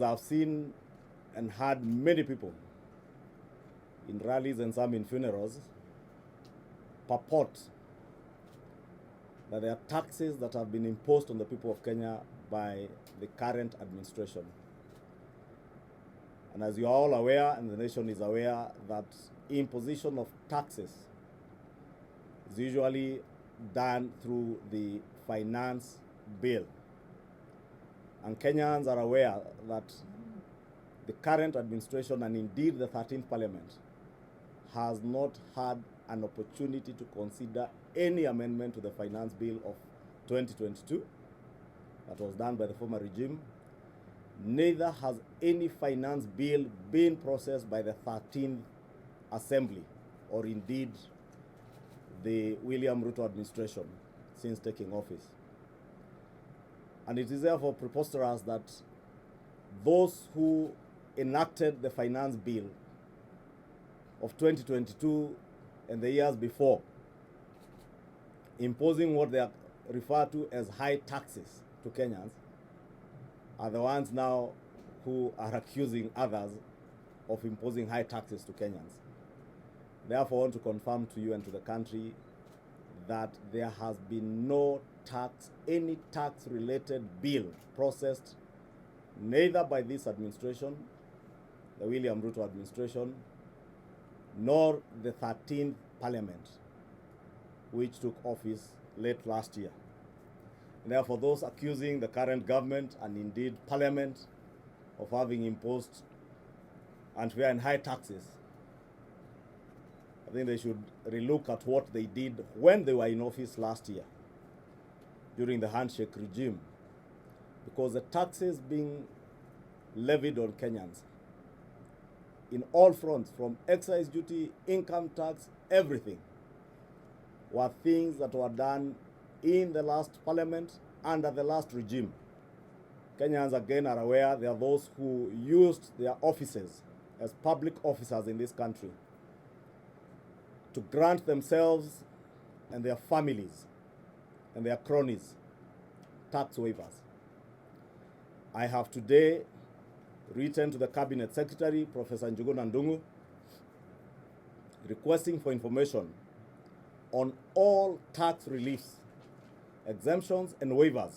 I've seen and heard many people in rallies and some in funerals purport that there are taxes that have been imposed on the people of Kenya by the current administration. And as you are all aware, and the nation is aware, that imposition of taxes is usually done through the finance bill. And Kenyans are aware that the current administration, and indeed the 13th Parliament, has not had an opportunity to consider any amendment to the finance bill of 2022 that was done by the former regime. Neither has any finance bill been processed by the 13th Assembly, or indeed the William Ruto administration since taking office. And it is therefore preposterous that those who enacted the finance bill of 2022 and the years before, imposing what they are referred to as high taxes to Kenyans, are the ones now who are accusing others of imposing high taxes to Kenyans. Therefore, I want to confirm to you and to the country that there has been no tax, any tax-related bill processed, neither by this administration, the William Ruto administration, nor the 13th Parliament, which took office late last year. And therefore, those accusing the current government and indeed Parliament of having imposed unfair and high taxes, I think they should relook at what they did when they were in office last year during the handshake regime, because the taxes being levied on Kenyans in all fronts, from excise duty, income tax, everything, were things that were done in the last Parliament under the last regime. Kenyans again are aware there are those who used their offices as public officers in this country to grant themselves and their families and their cronies tax waivers. I have today written to the Cabinet Secretary, Professor Ichung'wah, requesting for information on all tax reliefs, exemptions, and waivers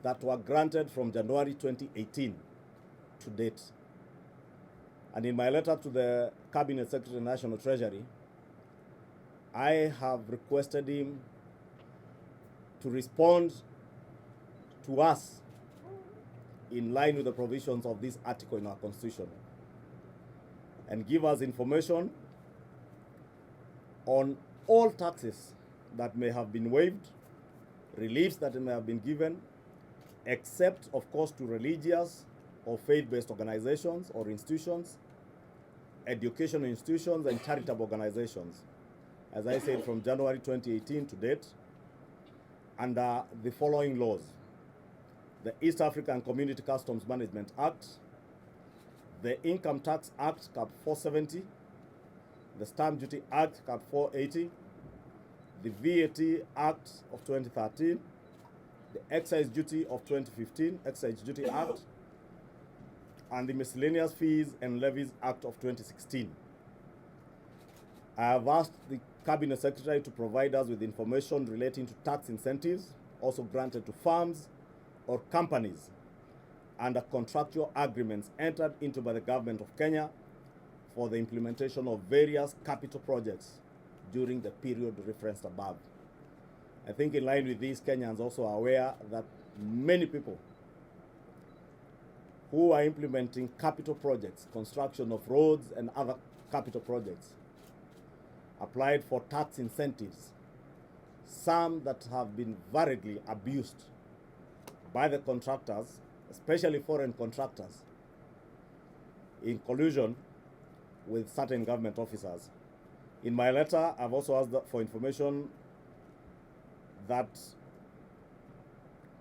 that were granted from January 2018 to date. And in my letter to the Cabinet Secretary, National Treasury, I have requested him to respond to us in line with the provisions of this article in our Constitution and give us information on all taxes that may have been waived, reliefs that may have been given, except, of course, to religious or faith-based organizations or institutions, educational institutions, and charitable organizations, as I said, from January 2018 to date, under the following laws: the East African Community Customs Management Act, the Income Tax Act, Cap 470, the Stamp Duty Act, Cap 480, the VAT Act of 2013, the Excise Duty of 2015, Excise Duty Act, and the Miscellaneous Fees and Levies Act of 2016. I have asked the Cabinet Secretary to provide us with information relating to tax incentives also granted to firms or companies under contractual agreements entered into by the government of Kenya for the implementation of various capital projects during the period referenced above. I think in line with this, Kenyans also are aware that many people who are implementing capital projects, construction of roads and other capital projects, applied for tax incentives, some that have been variedly abused by the contractors, especially foreign contractors, in collusion with certain government officers. In my letter, I've also asked for information that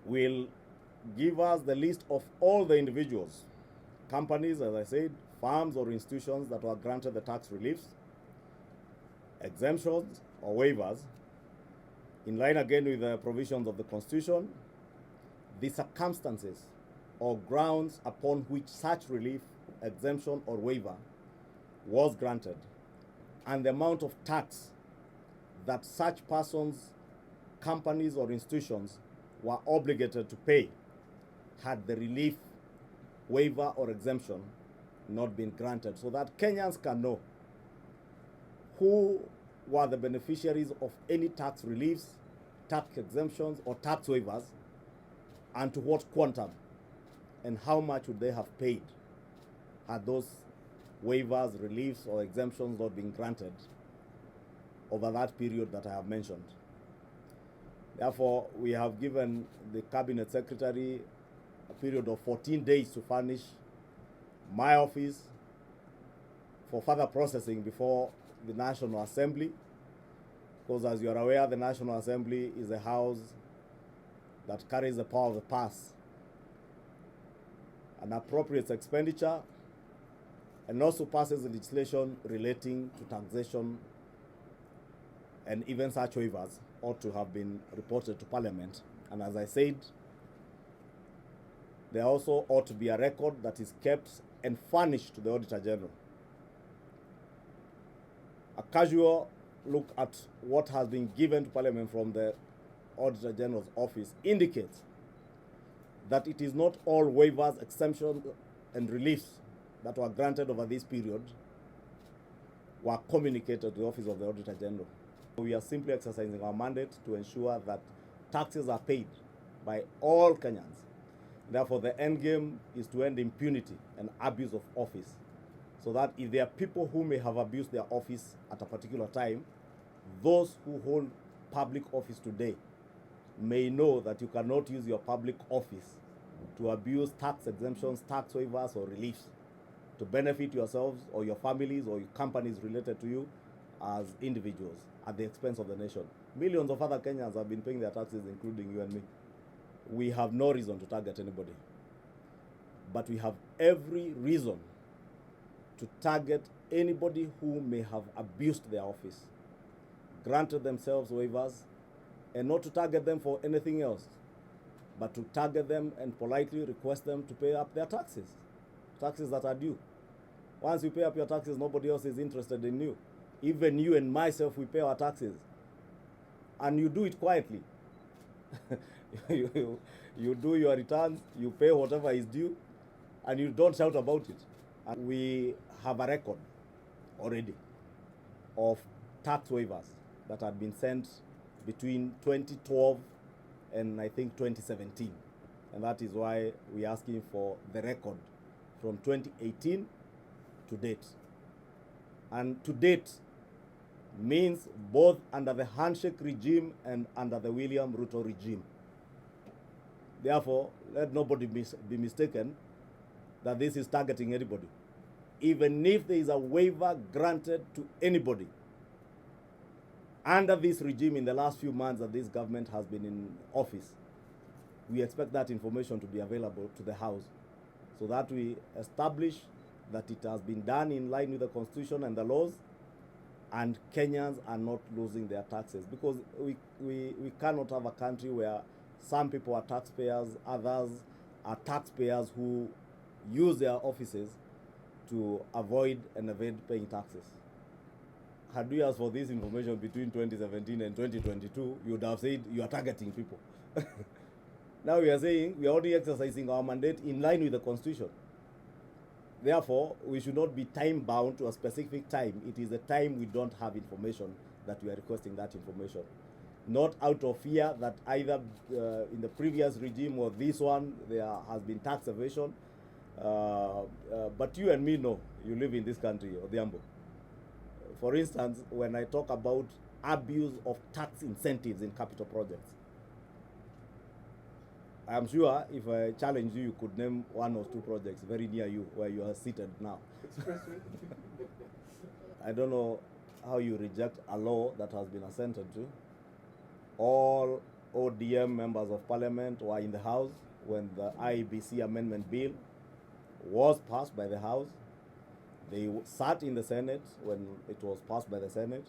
will give us the list of all the individuals, companies, as I said, firms or institutions that were granted the tax reliefs, exemptions or waivers, in line again with the provisions of the Constitution, the circumstances or grounds upon which such relief, exemption, or waiver was granted, and the amount of tax that such persons, companies, or institutions were obligated to pay had the relief, waiver, or exemption not been granted, so that Kenyans can know who were the beneficiaries of any tax reliefs, tax exemptions, or tax waivers, and to what quantum, and how much would they have paid had those waivers, reliefs, or exemptions not been granted over that period that I have mentioned. Therefore, we have given the Cabinet Secretary a period of 14 days to furnish my office for further processing before the National Assembly, because as you are aware, the National Assembly is a house that carries the power of the purse and appropriates expenditure, and also passes legislation relating to taxation, and even such waivers ought to have been reported to Parliament. And as I said, there also ought to be a record that is kept and furnished to the Auditor General. A casual look at what has been given to Parliament from the Auditor General's office indicates that it is not all waivers, exemptions, and reliefs that were granted over this period were communicated to the Office of the Auditor General. We are simply exercising our mandate to ensure that taxes are paid by all Kenyans. Therefore, the end game is to end impunity and abuse of office, so that if there are people who may have abused their office at a particular time, those who hold public office today may know that you cannot use your public office to abuse tax exemptions, tax waivers, or reliefs to benefit yourselves or your families or your companies related to you as individuals at the expense of the nation. Millions of other Kenyans have been paying their taxes, including you and me. We have no reason to target anybody, but we have every reason to target anybody who may have abused their office, granted themselves waivers, and not to target them for anything else, but to target them and politely request them to pay up their taxes that are due. Once you pay up your taxes, nobody else is interested in you. Even you and myself, we pay our taxes, and you do it quietly. you do your returns, you pay whatever is due, and you don't shout about it. And we have a record already of tax waivers that had been sent between 2012 and I think 2017. And that is why we're asking for the record from 2018 to date. And to date means both under the handshake regime and under the William Ruto regime. Therefore, let nobody be mistaken that this is targeting anybody. Even if there is a waiver granted to anybody under this regime in the last few months that this government has been in office, we expect that information to be available to the House, so that we establish that it has been done in line with the Constitution and the laws, and Kenyans are not losing their taxes. Because we cannot have a country where some people are taxpayers, others are taxpayers who use their offices to avoid and evade paying taxes. Had we asked for this information between 2017 and 2022, you would have said you are targeting people. Now we are saying we are already exercising our mandate in line with the Constitution. Therefore, we should not be time bound to a specific time. It is the time we don't have information that we are requesting that information. Not out of fear that either in the previous regime or this one there has been tax evasion. But you and me know, you live in this country, Odhiambo. For instance, when I talk about abuse of tax incentives in capital projects, I am sure if I challenge you, you could name one or two projects very near you where you are seated now. Expressway. I don't know how you reject a law that has been assented to. All ODM members of Parliament were in the House when the IEBC Amendment Bill was passed by the House. They sat in the Senate when it was passed by the Senate.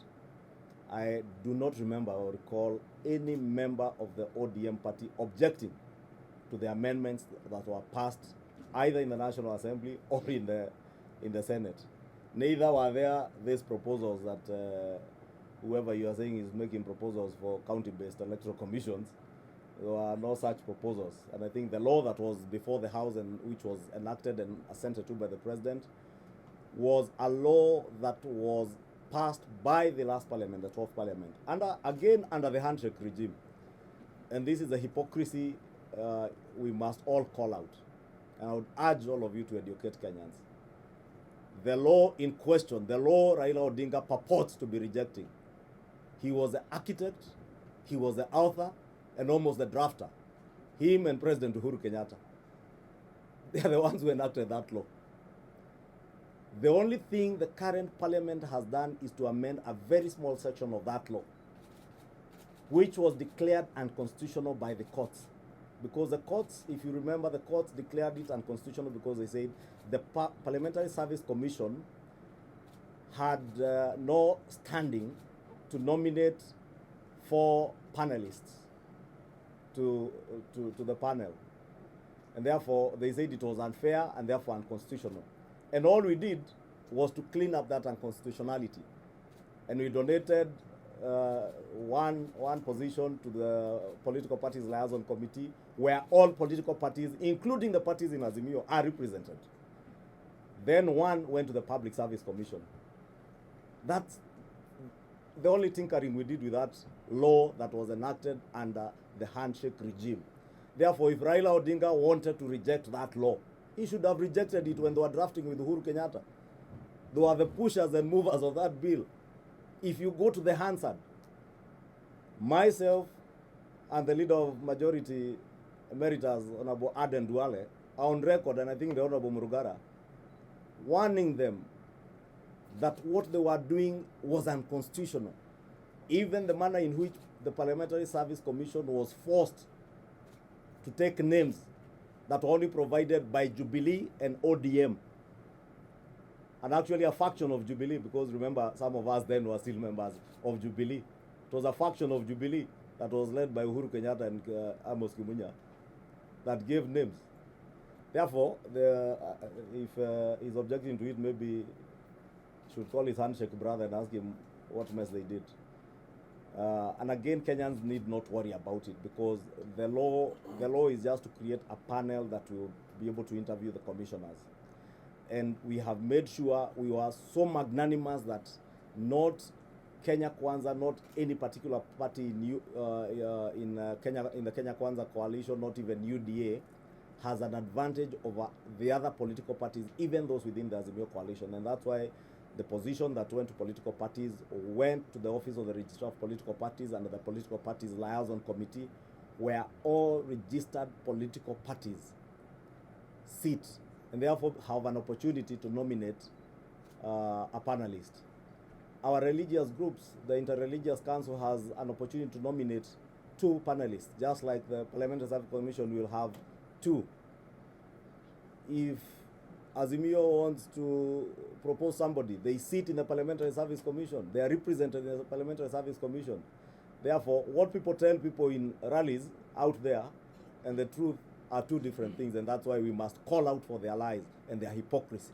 I do not remember or recall any member of the ODM party objecting to the amendments that were passed either in the National Assembly or in the Senate. Neither were there these proposals that whoever you are saying is making proposals for county-based electoral commissions. There were no such proposals. And I think the law that was before the House and which was enacted and assented to by the President was a law that was passed by the last parliament, the 12th parliament, again under the handshake regime. And this is a hypocrisy we must all call out. And I would urge all of you to educate Kenyans. The law in question, the law Raila Odinga purports to be rejecting, he was the architect, he was the author, and almost the drafter. Him and President Uhuru Kenyatta. They are the ones who enacted that law. The only thing the current parliament has done is to amend a very small section of that law, which was declared unconstitutional by the courts. Because the courts, if you remember, the courts declared it unconstitutional because they said the Parliamentary Service Commission had no standing to nominate 4 panelists to the panel. And therefore, they said it was unfair and therefore unconstitutional. And all we did was to clean up that unconstitutionality. And we donated one position to the Political Parties Liaison Committee, where all political parties, including the parties in Azimio, are represented. Then one went to the Public Service Commission. That's the only tinkering we did with that law that was enacted under the handshake regime. Therefore, if Raila Odinga wanted to reject that law, he should have rejected it when they were drafting with Uhuru Kenyatta. They were the pushers and movers of that bill. If you go to the Hansard, myself and the leader of Majority Emeritus, Honorable Aden Duale, are on record, and I think the Honorable Murugara, warning them that what they were doing was unconstitutional. Even the manner in which the Parliamentary Service Commission was forced to take names that were only provided by Jubilee and ODM, and actually a faction of Jubilee, because remember, some of us then were still members of Jubilee. It was a faction of Jubilee that was led by Uhuru Kenyatta and Amos Kimunya that gave names. Therefore, if he's objecting to it, maybe should call his handshake brother and ask him what mess they did. And again, Kenyans need not worry about it, because the law is just to create a panel that will be able to interview the commissioners. And we have made sure we were so magnanimous that not Kenya Kwanza, not any particular party in the Kenya Kwanza coalition, not even UDA, has an advantage over the other political parties, even those within the Azimio coalition. And that's why the position that went to political parties went to the office of the Registrar of Political Parties and the Political Parties Liaison Committee, where all registered political parties sit and therefore have an opportunity to nominate a panelist. Our religious groups, the Interreligious Council, has an opportunity to nominate 2 panelists, just like the Parliamentary Service Commission will have 2. If Azimio wants to propose somebody, they sit in the Parliamentary Service Commission. They are represented in the Parliamentary Service Commission. Therefore, what people tell people in rallies out there and the truth are 2 different things, and that's why we must call out for their lies and their hypocrisy.